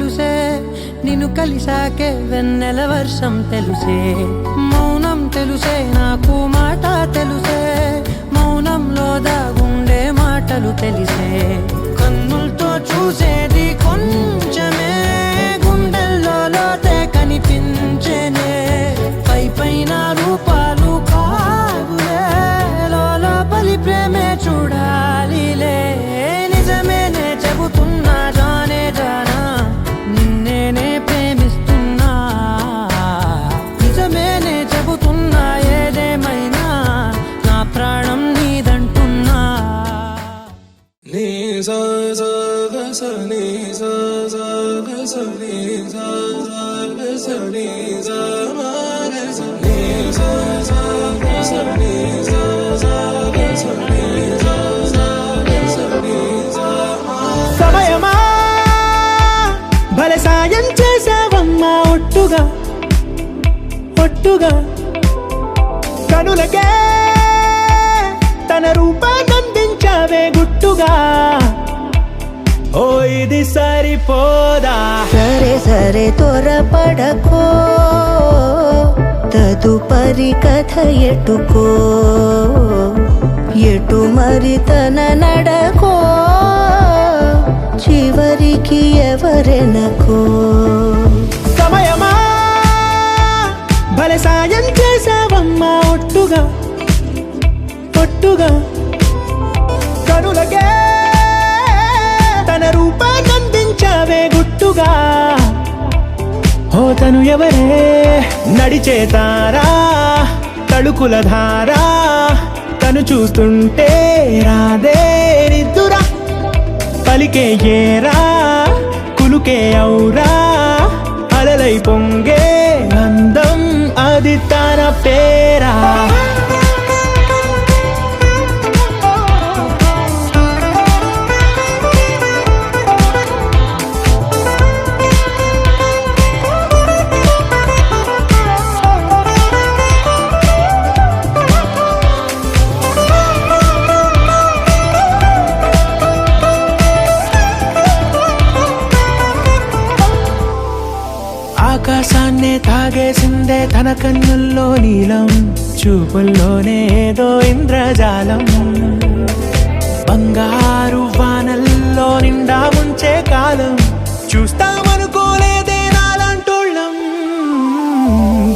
తెలుసే నిన్ను కలిసాకే వెన్నెల వర్షం తెలుసే మౌనం తెలుసే నాకు మాట తెలుసే మౌనంలో దాగుండే మాటలు తెలిసే కన్నులతో చూసేది కొంచెమే గుండెల్లో లోతే కనిపించేనే పై పైన రూపాలు కాదులే లోపలి ప్రేమే చూడాలిలే నిజమేనే చెబుతున్నా జానే జానా నిన్నేనే ప్రేమిస్తున్నా నిజమేనే చెబుతున్నా ఏదేమైనా నా ప్రాణం నీదంటున్నా నీ సా సా గ స నీ సా సా గ స నీ సా సా గ స నీ సా మా గ స నీ సా సా గ స నీ సా సా గ స నీ సా సా గ స నీ సా మా సమయమా భలే సాయం చేసావమ్మా ఒట్టుగా ఒట్టుగా కనులకే తన రూపాన్నందించావే గుట్టుగా ఓ ఇది సరిపోదా సరే సరే త్వరపడకో తదుపరి కథ ఎటుకో ఎటు మరి తన నడకో చివరికి ఎవరెనకో సమయమా భలే సాయం చేసావమ్మా ఒట్టుగా ఒట్టుగా కనులకే తన రూపాన్నందించావే గుట్టుగా ఓ తను ఎవరే నడిచే తారా తళుకుల ధారా తను చూస్తుంటే రాదే నిద్దురా పలికే ఏరా కులుకే ఔరా అలలై పొంగే అందం అది తన పేరా ఆకాశాన్నే తాగేసిందే తన కన్నుల్లో నీలం చూపుల్లోనే ఏదో ఇంద్రజాలం బంగారు వానల్లో నిండా ఉంచే కాలం చూస్తామనుకోలేదే నాలాంటోళ్ళం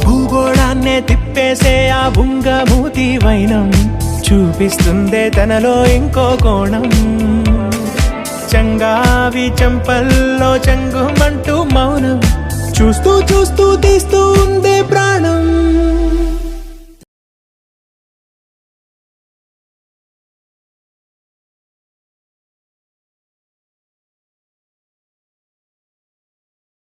భూగోళాన్నే తిప్పేసే ఆ బుంగమూతి వైనం చూపిస్తుందే తనలో ఇంకో కోణం చంగావి చంపల్లో చంగుమంటూ మౌనం చూస్తూ చూస్తూ తీస్తూ ఉంది